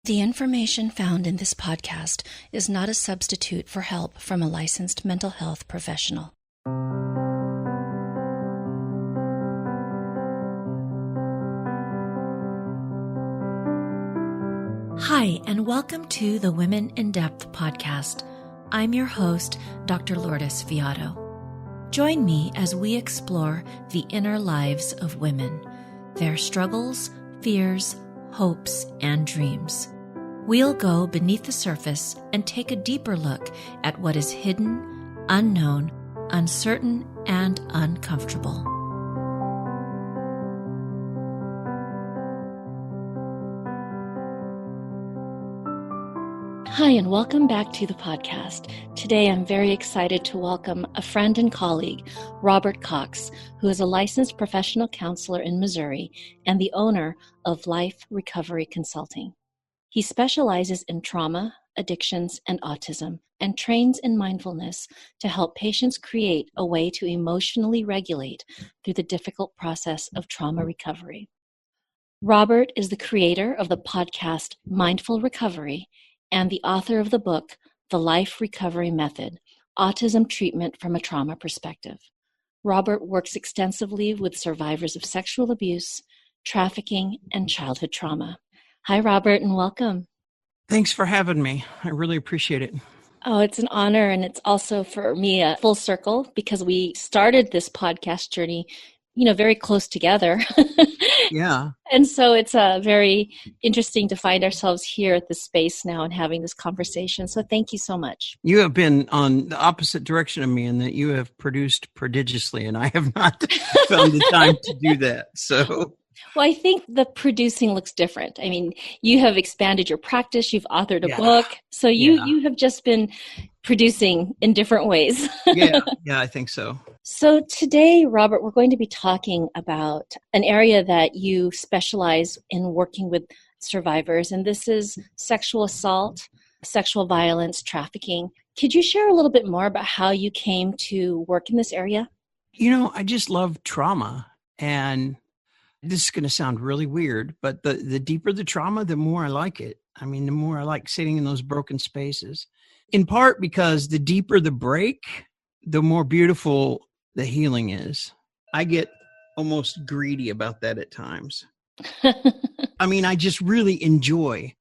The information found in this podcast is not a substitute for help from a licensed mental health professional. Hi, and welcome to the Women in Depth podcast. I'm your host, Dr. Lourdes Viado. Join me as we explore the inner lives of women, their struggles, fears, hopes, and dreams. We'll go beneath the surface and take a deeper look at what is hidden, unknown, uncertain, and uncomfortable. Hi, and welcome back to the podcast. Today, I'm very excited to welcome a friend and colleague, Robert Cox, who is a licensed professional counselor in Missouri and the owner of Life Recovery Consulting. He specializes in trauma, addictions, and autism, and trains in mindfulness to help patients create a way to emotionally regulate through the difficult process of trauma recovery. Robert is the creator of the podcast Mindful Recovery and the author of the book, The Life Recovery Method, Autism Treatment from a Trauma Perspective. Robert works extensively with survivors of sexual abuse, trafficking, and childhood trauma. Hi, Robert, and welcome. Thanks for having me. I really appreciate it. Oh, it's an honor, and it's also for me a full circle because we started this podcast journey, very close together. Yeah. And so it's very interesting to find ourselves here at this space now and having this conversation. So thank you so much. You have been on the opposite direction of me in that you have produced prodigiously, and I have not found the time to do that. So... Well, I think the producing looks different. I mean, you have expanded your practice. You've authored a book. So you have just been producing in different ways. Yeah, I think so. So today, Robert, we're going to be talking about an area that you specialize in working with survivors, and this is sexual assault, sexual violence, trafficking. Could you share a little bit more about how you came to work in this area? I just love trauma, and this is going to sound really weird, but the deeper the trauma, the more I like it. I mean, the more I like sitting in those broken spaces, in part because the deeper the break, the more beautiful the healing is. I get almost greedy about that at times. I mean, I just really enjoy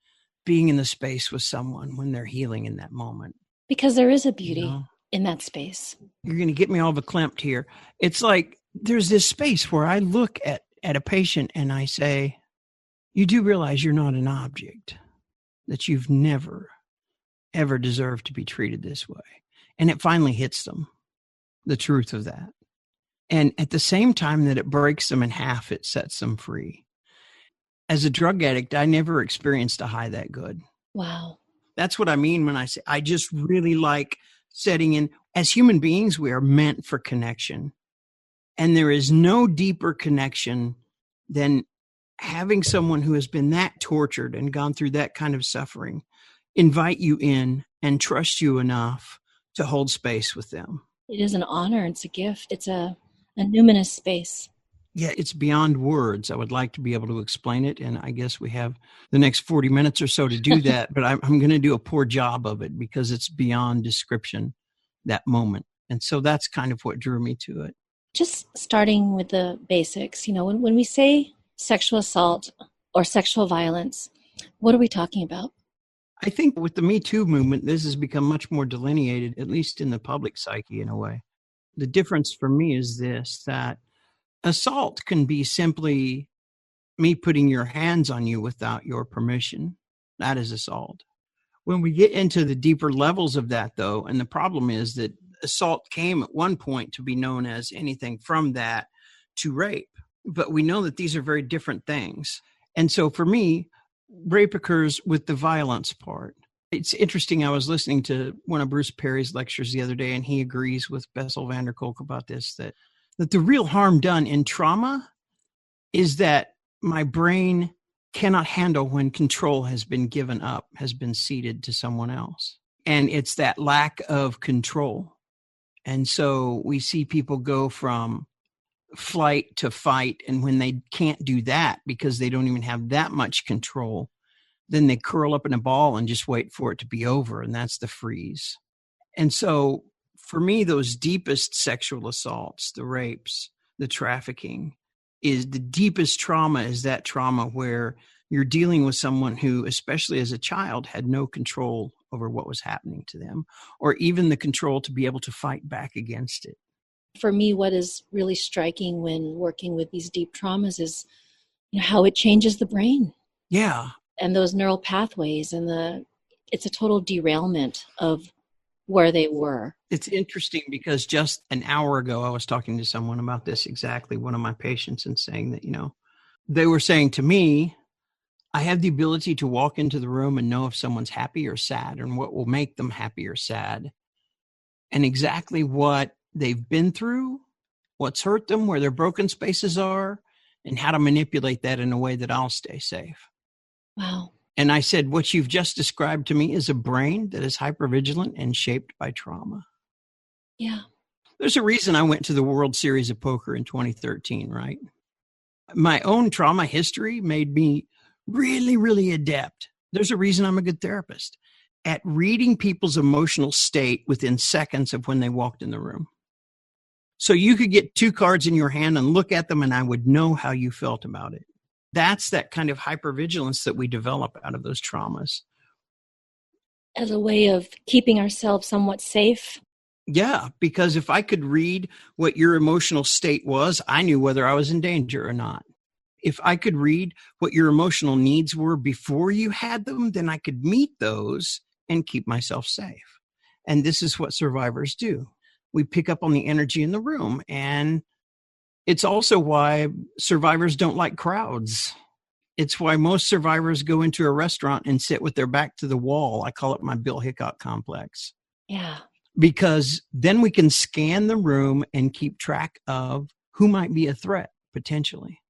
being in the space with someone when they're healing in that moment. Because there is a beauty in that space. You're going to get me all verklempt here. It's like there's this space where I look at a patient and I say, you do realize you're not an object, that you've never, ever deserved to be treated this way. And it finally hits them, the truth of that. And at the same time that it breaks them in half, it sets them free. As a drug addict, I never experienced a high that good. Wow. That's what I mean when I say I just really like setting in. As human beings, we are meant for connection. And there is no deeper connection than having someone who has been that tortured and gone through that kind of suffering invite you in and trust you enough to hold space with them. It is an honor. It's a gift. It's a numinous space. Yeah, it's beyond words. I would like to be able to explain it. And I guess we have the next 40 minutes or so to do that. But I'm going to do a poor job of it because it's beyond description, that moment. And so that's kind of what drew me to it. Just starting with the basics, when we say sexual assault or sexual violence, what are we talking about? I think with the Me Too movement, this has become much more delineated, at least in the public psyche in a way. The difference for me is this, that assault can be simply me putting your hands on you without your permission. That is assault. When we get into the deeper levels of that, though, and the problem is that assault came at one point to be known as anything from that to rape. But we know that these are very different things. And so for me, rape occurs with the violence part. It's interesting. I was listening to one of Bruce Perry's lectures the other day, and he agrees with Bessel van der Kolk about this, that the real harm done in trauma is that my brain cannot handle when control has been given up, has been ceded to someone else. And it's that lack of control. And so we see people go from flight to fight. And when they can't do that because they don't even have that much control, then they curl up in a ball and just wait for it to be over. And that's the freeze. And so for me, those deepest sexual assaults, the rapes, the trafficking, is the deepest trauma is that trauma where you're dealing with someone who, especially as a child, had no control over what was happening to them, or even the control to be able to fight back against it. For me, what is really striking when working with these deep traumas is how it changes the brain. Yeah. And those neural pathways, and it's a total derailment of where they were. It's interesting because just an hour ago, I was talking to someone about this exactly, one of my patients, and saying that, they were saying to me, I have the ability to walk into the room and know if someone's happy or sad and what will make them happy or sad, and exactly what they've been through, what's hurt them, where their broken spaces are, and how to manipulate that in a way that I'll stay safe. Wow. And I said, what you've just described to me is a brain that is hypervigilant and shaped by trauma. Yeah. There's a reason I went to the World Series of Poker in 2013, right? My own trauma history made me really, really adept. There's a reason I'm a good therapist at reading people's emotional state within seconds of when they walked in the room. So you could get 2 cards in your hand and look at them, and I would know how you felt about it. That's that kind of hypervigilance that we develop out of those traumas. As a way of keeping ourselves somewhat safe. Yeah, because if I could read what your emotional state was, I knew whether I was in danger or not. If I could read what your emotional needs were before you had them, then I could meet those and keep myself safe. And this is what survivors do. We pick up on the energy in the room, and it's also why survivors don't like crowds. It's why most survivors go into a restaurant and sit with their back to the wall. I call it my Bill Hickok complex. Yeah. Because then we can scan the room and keep track of who might be a threat, potentially.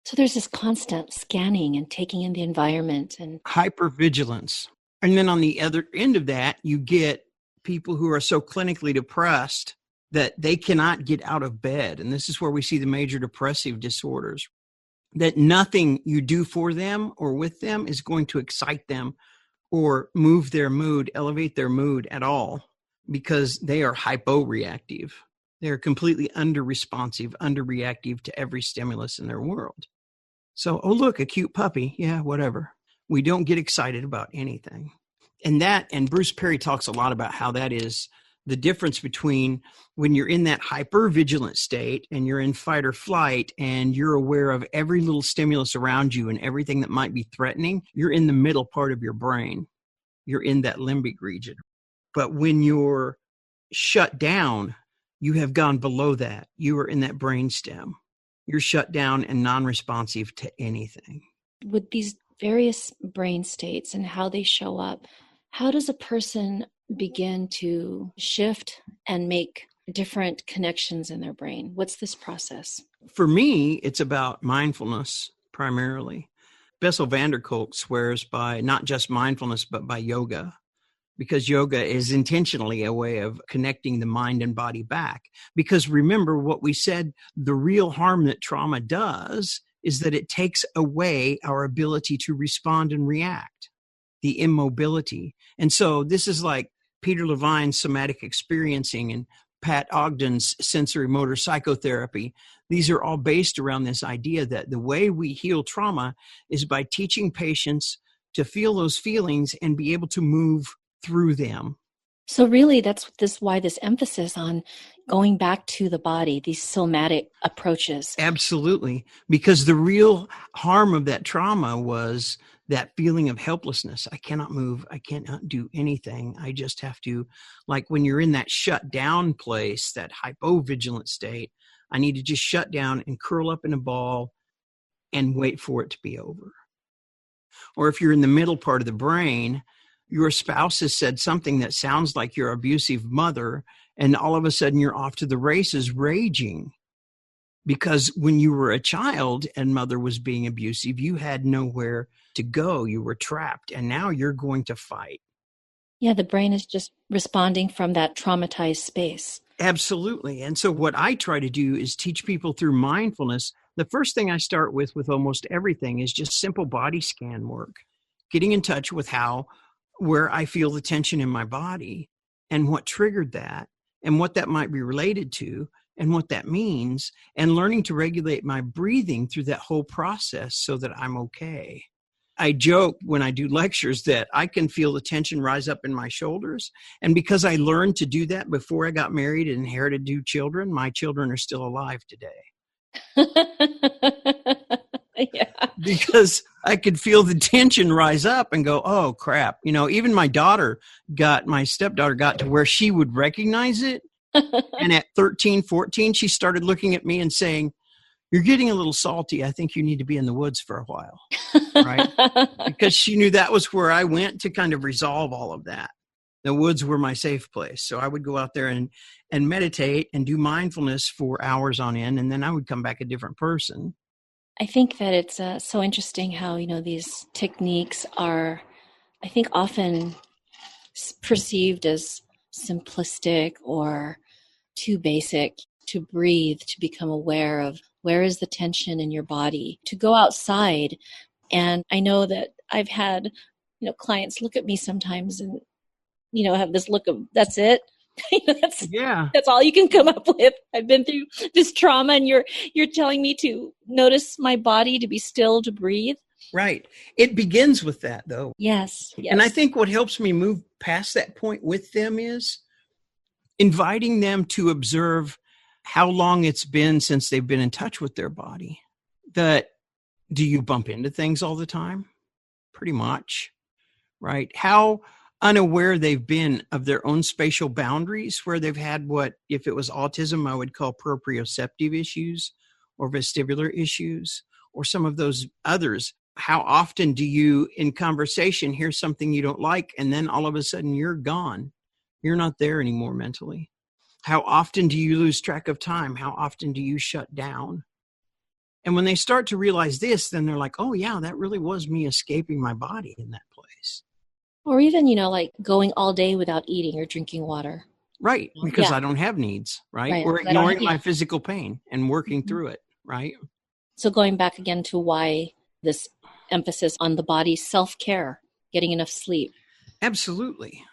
So there's this constant scanning and taking in the environment and hypervigilance. And then on the other end of that, you get people who are so clinically depressed that they cannot get out of bed. And this is where we see the major depressive disorders, that nothing you do for them or with them is going to excite them or move their mood, elevate their mood at all, because they are hyporeactive. They're completely under-responsive, under-reactive to every stimulus in their world. So, oh, look, a cute puppy. Yeah, whatever. We don't get excited about anything. And Bruce Perry talks a lot about how that is the difference between when you're in that hypervigilant state and you're in fight or flight and you're aware of every little stimulus around you and everything that might be threatening, you're in the middle part of your brain. You're in that limbic region. But when you're shut down, you have gone below that. You are in that brainstem. You're shut down and non-responsive to anything. With these various brain states and how they show up, how does a person begin to shift and make different connections in their brain? What's this process? For me, it's about mindfulness primarily. Bessel van der Kolk swears by not just mindfulness, but by yoga, because yoga is intentionally a way of connecting the mind and body back. Because remember what we said, the real harm that trauma does is that it takes away our ability to respond and react, the immobility. And so this is like Peter Levine's somatic experiencing and Pat Ogden's sensory motor psychotherapy. These are all based around this idea that the way we heal trauma is by teaching patients to feel those feelings and be able to move through them. So really, that's why this emphasis on going back to the body, these somatic approaches. Absolutely. Because the real harm of that trauma was that feeling of helplessness. I cannot move. I cannot do anything. I just have to, like when you're in that shut down place, that hypovigilant state, I need to just shut down and curl up in a ball and wait for it to be over. Or if you're in the middle part of the brain, your spouse has said something that sounds like your abusive mother, and all of a sudden you're off to the races raging. Because when you were a child and mother was being abusive, you had nowhere to go. You were trapped, and now you're going to fight. Yeah, the brain is just responding from that traumatized space. Absolutely. And so what I try to do is teach people through mindfulness. The first thing I start with almost everything is just simple body scan work. getting in touch with where I feel the tension in my body and what triggered that and what that might be related to and what that means, and learning to regulate my breathing through that whole process so that I'm okay. I joke when I do lectures that I can feel the tension rise up in my shoulders. And because I learned to do that before I got married and inherited 2 children, my children are still alive today. Yeah. Because I could feel the tension rise up and go, oh, crap. Even my stepdaughter got to where she would recognize it. And at 13, 14, she started looking at me and saying, you're getting a little salty. I think you need to be in the woods for a while. Right? Because she knew that was where I went to kind of resolve all of that. The woods were my safe place. So I would go out there and meditate and do mindfulness for hours on end. And then I would come back a different person. I think that it's so interesting how, these techniques are, I think, often perceived as simplistic or too basic. To breathe, to become aware of where is the tension in your body, to go outside. And I know that I've had, clients look at me sometimes and, have this look of, that's it. That's all you can come up with. I've been through this trauma and you're telling me to notice my body, to be still, to breathe. Right. It begins with that, though. Yes. And I think what helps me move past that point with them is inviting them to observe how long it's been since they've been in touch with their body. Do you bump into things all the time? Pretty much, right? How unaware they've been of their own spatial boundaries, where they've had what, if it was autism, I would call proprioceptive issues or vestibular issues, or some of those others. How often do you, in conversation, hear something you don't like, and then all of a sudden you're gone? You're not there anymore mentally. How often do you lose track of time? How often do you shut down? And when they start to realize this, then they're like, oh yeah, that really was me escaping my body in that place. Or even, like going all day without eating or drinking water. Right, because I don't have needs, right? Or ignoring my physical pain and working through it, right? So going back again to why this emphasis on the body, self-care, getting enough sleep. Absolutely.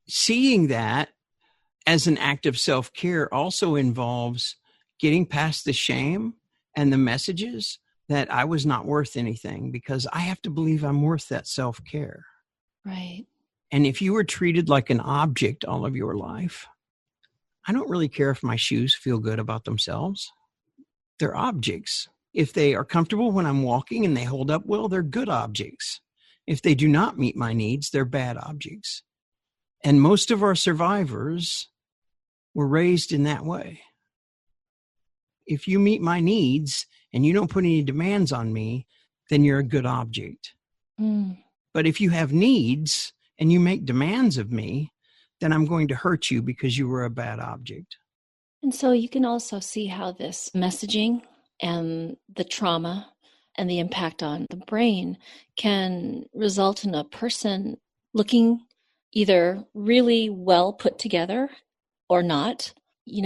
Seeing that as an act of self-care also involves getting past the shame and the messages that I was not worth anything, because I have to believe I'm worth that self-care. Right. And if you were treated like an object all of your life, I don't really care if my shoes feel good about themselves. They're objects. If they are comfortable when I'm walking and they hold up well, they're good objects. If they do not meet my needs, they're bad objects. And most of our survivors were raised in that way. If you meet my needs and you don't put any demands on me, then you're a good object. But if you have needs and you make demands of me, then I'm going to hurt you because you were a bad object. And so you can also see how this messaging and the trauma and the impact on the brain can result in a person looking either really well put together or not.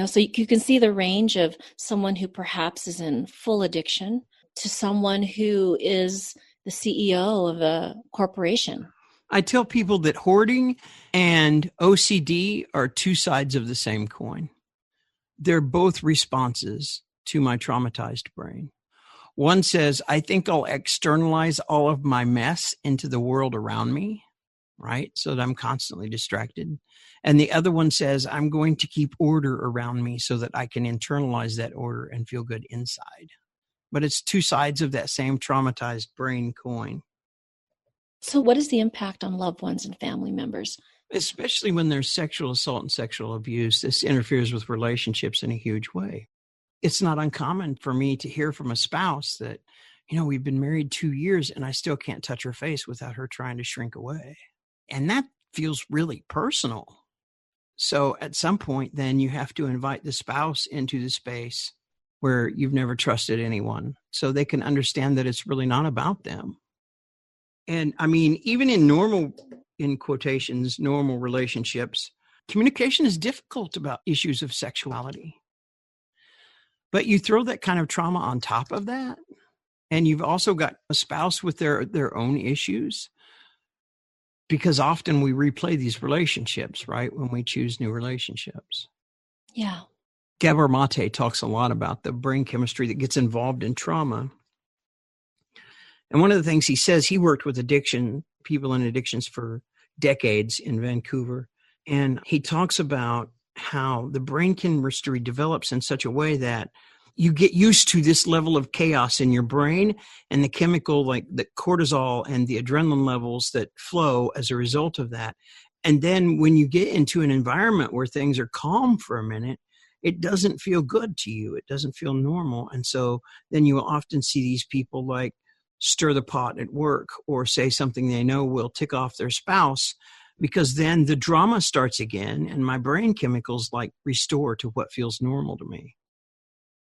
So you can see the range of someone who perhaps is in full addiction to someone who is the CEO of a corporation. I tell people that hoarding and OCD are 2 sides of the same coin. They're both responses to my traumatized brain. One says, I think I'll externalize all of my mess into the world around me, right? So that I'm constantly distracted. And the other one says, I'm going to keep order around me so that I can internalize that order and feel good inside. But it's 2 sides of that same traumatized brain coin. So what is the impact on loved ones and family members? Especially when there's sexual assault and sexual abuse, this interferes with relationships in a huge way. It's not uncommon for me to hear from a spouse that, we've been married 2 years and I still can't touch her face without her trying to shrink away. And that feels really personal. So at some point, then you have to invite the spouse into the space where you've never trusted anyone so they can understand that it's really not about them. And I mean, even in normal, in quotations, normal relationships, communication is difficult about issues of sexuality. But you throw that kind of trauma on top of that, and you've also got a spouse with their own issues. because often we replay these relationships, right? When we choose new relationships. Yeah. Gabor Mate talks a lot about the brain chemistry that gets involved in trauma. And one of the things he says, he worked with people in addictions for decades in Vancouver. And he talks about how the brain chemistry develops in such a way that you get used to this level of chaos in your brain and the chemical, like the cortisol and the adrenaline levels that flow as a result of that. And then when you get into an environment where things are calm for a minute, it doesn't feel good to you. It doesn't feel normal. And so then you will often see these people like stir the pot at work or say something they know will tick off their spouse, because then the drama starts again and my brain chemicals like restore to what feels normal to me.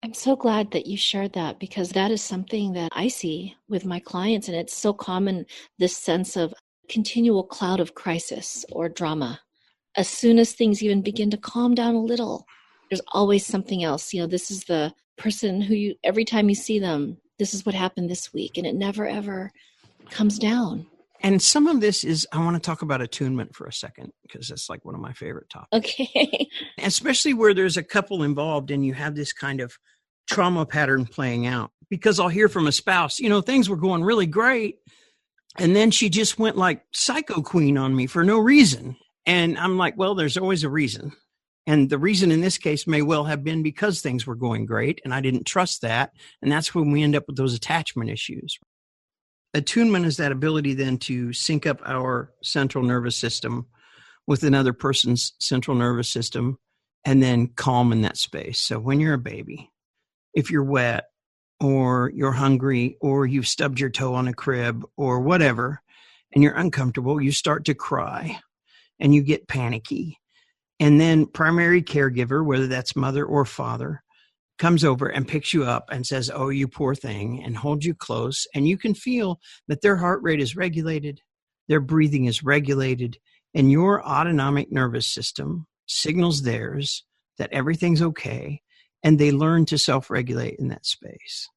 I'm so glad that you shared that, because that is something that I see with my clients. And it's so common, this sense of continual cloud of crisis or drama. As soon as things even begin to calm down a little, there's always something else. This is the person who every time you see them, this is what happened this week. And it never, ever comes down. And some of this is, I want to talk about attunement for a second, because that's like one of my favorite topics. Okay. Especially where there's a couple involved and you have this kind of trauma pattern playing out. Because I'll hear from a spouse, things were going really great. And then she just went like psycho queen on me for no reason. And I'm like, well, there's always a reason. And the reason in this case may well have been because things were going great and I didn't trust that. And that's when we end up with those attachment issues. Attunement is that ability then to sync up our central nervous system with another person's central nervous system and then calm in that space. So when you're a baby, if you're wet or you're hungry or you've stubbed your toe on a crib or whatever, and you're uncomfortable, you start to cry and you get panicky. And then primary caregiver, whether that's mother or father, comes over and picks you up and says, oh, you poor thing, and holds you close. And you can feel that their heart rate is regulated, their breathing is regulated, and your autonomic nervous system signals theirs that everything's okay, and they learn to self-regulate in that space.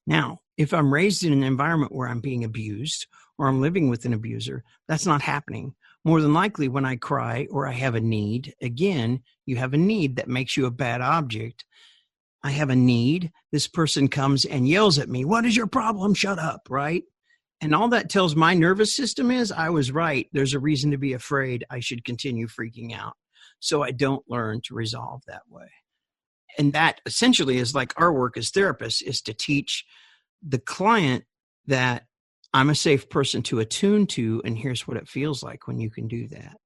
Now, if I'm raised in an environment where I'm being abused or I'm living with an abuser, that's not happening. More than likely, when I cry or I have a need, again, you have a need that makes you a bad object. I have a need. This person comes and yells at me, what is your problem? Shut up, right? And all that tells my nervous system is I was right. There's a reason to be afraid. I should continue freaking out. So I don't learn to resolve that way. And that essentially is like our work as therapists, is to teach the client that I'm a safe person to attune to, and here's what it feels like when you can do that.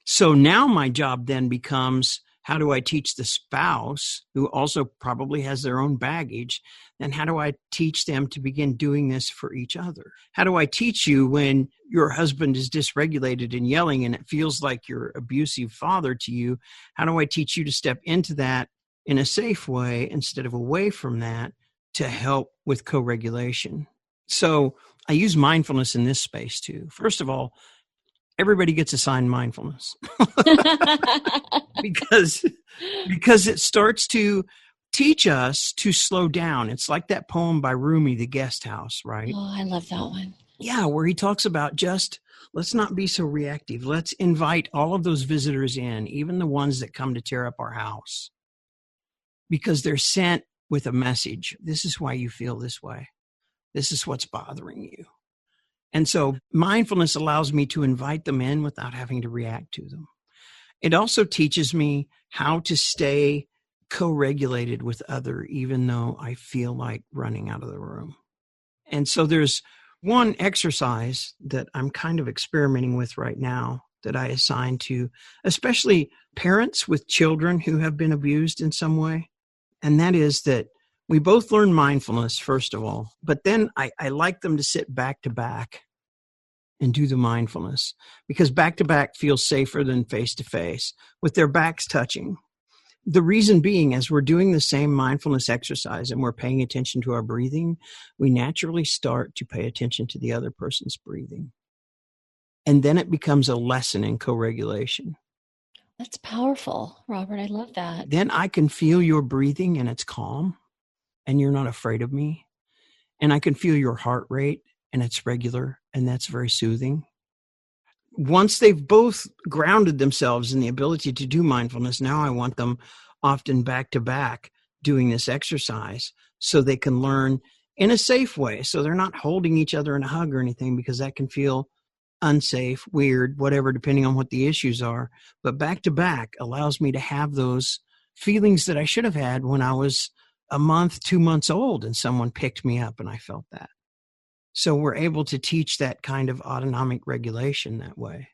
So now my job then becomes, how do I teach the spouse, who also probably has their own baggage, and how do I teach them to begin doing this for each other? How do I teach you when your husband is dysregulated and yelling and it feels like your abusive father to you? How do I teach you to step into that in a safe way instead of away from that to help with co-regulation? So I use mindfulness in this space too. First of all, everybody gets assigned mindfulness because it starts to teach us to slow down. It's like that poem by Rumi, The Guest House, right? Oh, I love that one. Yeah, where he talks about just let's not be so reactive. Let's invite all of those visitors in, even the ones that come to tear up our house, because they're sent with a message. This is why you feel this way. This is what's bothering you. And so mindfulness allows me to invite them in without having to react to them. It also teaches me how to stay co-regulated with other, even though I feel like running out of the room. And so there's one exercise that I'm kind of experimenting with right now that I assign to especially parents with children who have been abused in some way. And that is that we both learn mindfulness, first of all, but then I like them to sit back to back and do the mindfulness, because back to back feels safer than face to face with their backs touching. The reason being, as we're doing the same mindfulness exercise and we're paying attention to our breathing, we naturally start to pay attention to the other person's breathing. And then it becomes a lesson in co-regulation. That's powerful, Robert. I love that. Then I can feel your breathing and it's calm and you're not afraid of me. And I can feel your heart rate and it's regular and that's very soothing. once they've both grounded themselves in the ability to do mindfulness, now I want them often back to back doing this exercise so they can learn in a safe way. So they're not holding each other in a hug or anything, because that can feel unsafe, weird, whatever, depending on what the issues are. But back to back allows me to have those feelings that I should have had when I was a month, 2 months old and someone picked me up and I felt that. So we're able to teach that kind of autonomic regulation that way.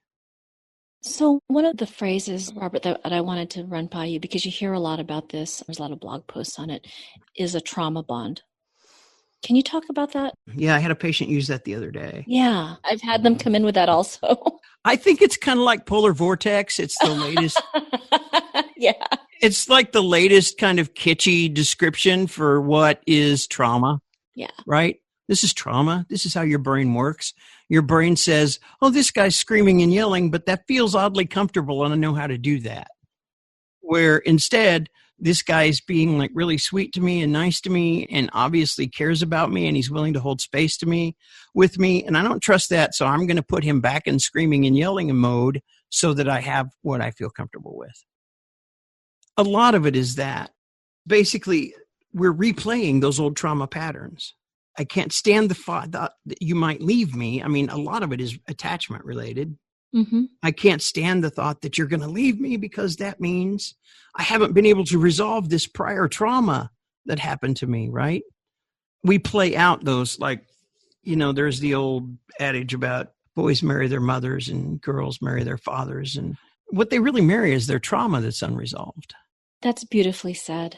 So one of the phrases, Robert, that I wanted to run by you, because you hear a lot about this, there's a lot of blog posts on it, is a trauma bond. Can you talk about that? Yeah, I had a patient use that the other day. Yeah, I've had them come in with that also. I think it's kind of like polar vortex. It's the latest. Yeah. It's like the latest kind of kitschy description for what is trauma. Yeah. Right? This is trauma. This is how your brain works. Your brain says, oh, this guy's screaming and yelling, but that feels oddly comfortable and I know how to do that. Where instead, this guy is being like really sweet to me and nice to me and obviously cares about me and he's willing to hold space to me with me. And I don't trust that. So I'm going to put him back in screaming and yelling mode so that I have what I feel comfortable with. A lot of it is that. Basically, we're replaying those old trauma patterns. I can't stand the thought that you might leave me. I mean, a lot of it is attachment related. Mm-hmm. I can't stand the thought that you're going to leave me because that means I haven't been able to resolve this prior trauma that happened to me, right? We play out those, like, you know, there's the old adage about boys marry their mothers and girls marry their fathers. And what they really marry is their trauma that's unresolved. That's beautifully said.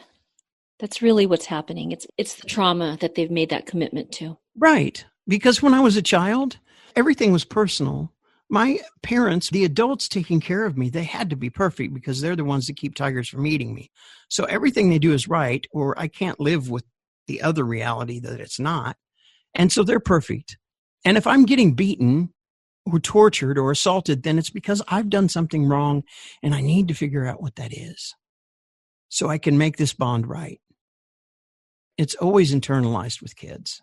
That's really what's happening. It's the trauma that they've made that commitment to. Right. Because when I was a child, everything was personal. My parents, the adults taking care of me, they had to be perfect because they're the ones that keep tigers from eating me. So everything they do is right, or I can't live with the other reality that it's not. And so they're perfect. And if I'm getting beaten or tortured or assaulted, then it's because I've done something wrong and I need to figure out what that is so I can make this bond right. It's always internalized with kids.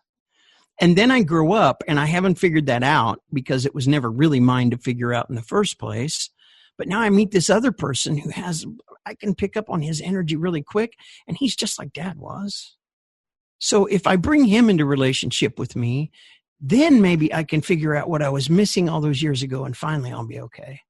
And then I grow up and I haven't figured that out because it was never really mine to figure out in the first place. But now I meet this other person who I can pick up on his energy really quick and he's just like Dad was. So if I bring him into relationship with me, then maybe I can figure out what I was missing all those years ago and finally I'll be okay.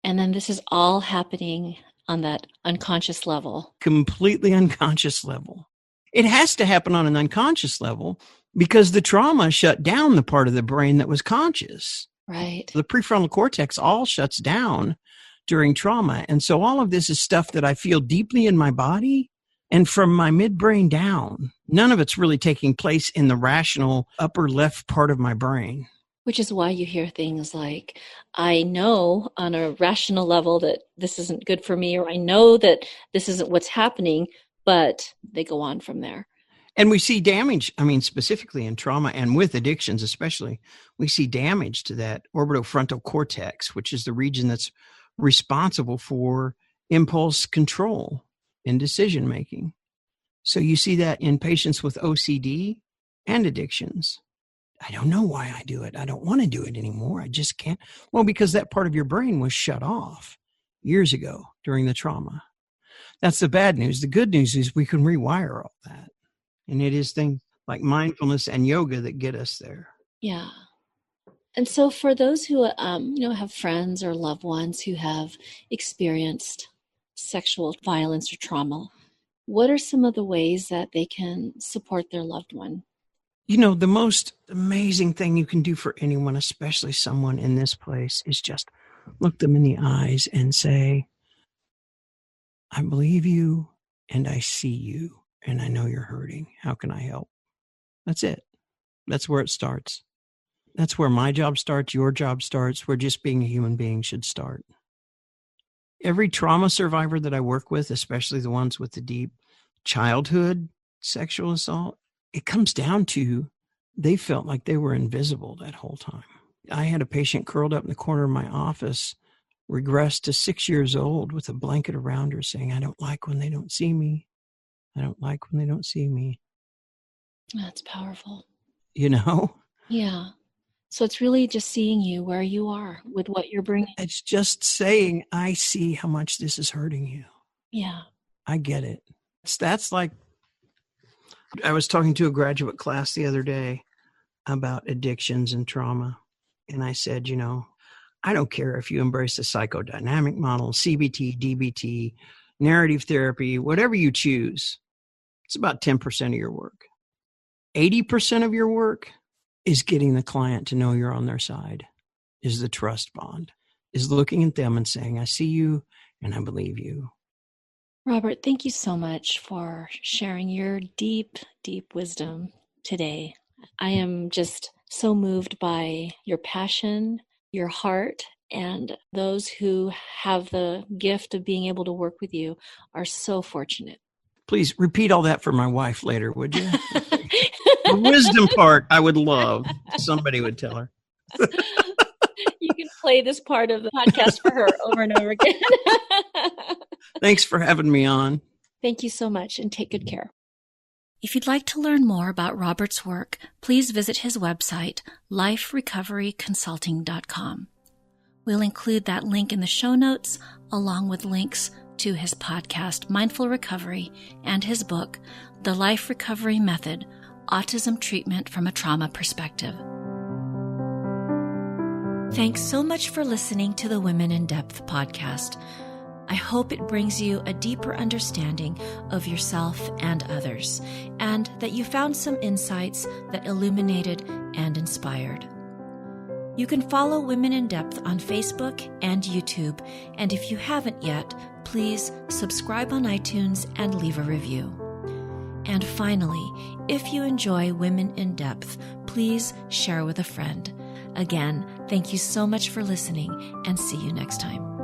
And then this is all happening on that unconscious level. Completely unconscious level. It has to happen on an unconscious level because the trauma shut down the part of the brain that was conscious. Right. The prefrontal cortex all shuts down during trauma. And so all of this is stuff that I feel deeply in my body and from my midbrain down. None of it's really taking place in the rational upper left part of my brain. Which is why you hear things like, I know on a rational level that this isn't good for me, or I know that this isn't what's happening, but they go on from there. And we see damage, specifically in trauma and with addictions especially, we see damage to that orbitofrontal cortex, which is the region that's responsible for impulse control and decision making. So you see that in patients with OCD and addictions. I don't know why I do it. I don't want to do it anymore. I just can't. Well, because that part of your brain was shut off years ago during the trauma. That's the bad news. The good news is we can rewire all that. And it is things like mindfulness and yoga that get us there. Yeah. And so for those who, have friends or loved ones who have experienced sexual violence or trauma, what are some of the ways that they can support their loved one? The most amazing thing you can do for anyone, especially someone in this place, is just look them in the eyes and say, I believe you and I see you and I know you're hurting. How can I help? That's it. That's where it starts. That's where my job starts, your job starts, where just being a human being should start. Every trauma survivor that I work with, especially the ones with the deep childhood sexual assault, it comes down to they felt like they were invisible that whole time. I had a patient curled up in the corner of my office, regressed to 6 years old with a blanket around her saying, I don't like when they don't see me. I don't like when they don't see me. That's powerful. You know? Yeah. So it's really just seeing you where you are with what you're bringing. It's just saying, I see how much this is hurting you. Yeah. I get it. That's like, I was talking to a graduate class the other day about addictions and trauma. And I said, I don't care if you embrace the psychodynamic model, CBT, DBT, narrative therapy, whatever you choose. It's about 10% of your work. 80% of your work is getting the client to know you're on their side, is the trust bond, is looking at them and saying, I see you and I believe you. Robert, thank you so much for sharing your deep, deep wisdom today. I am just so moved by your passion, your heart, and those who have the gift of being able to work with you are so fortunate. Please repeat all that for my wife later, would you? The wisdom part, I would love. Somebody would tell her. You can play this part of the podcast for her over and over again. Thanks for having me on. Thank you so much, and take good care. If you'd like to learn more about Robert's work, please visit his website, liferecoveryconsulting.com. We'll include that link in the show notes, along with links to his podcast, Mindful Recovery, and his book, The Life Recovery Method, Autism Treatment from a Trauma Perspective. Thanks so much for listening to the Women in Depth podcast. I hope it brings you a deeper understanding of yourself and others, and that you found some insights that illuminated and inspired. You can follow Women in Depth on Facebook and YouTube, and if you haven't yet, please subscribe on iTunes and leave a review. And finally, if you enjoy Women in Depth, please share with a friend. Again, thank you so much for listening, and see you next time.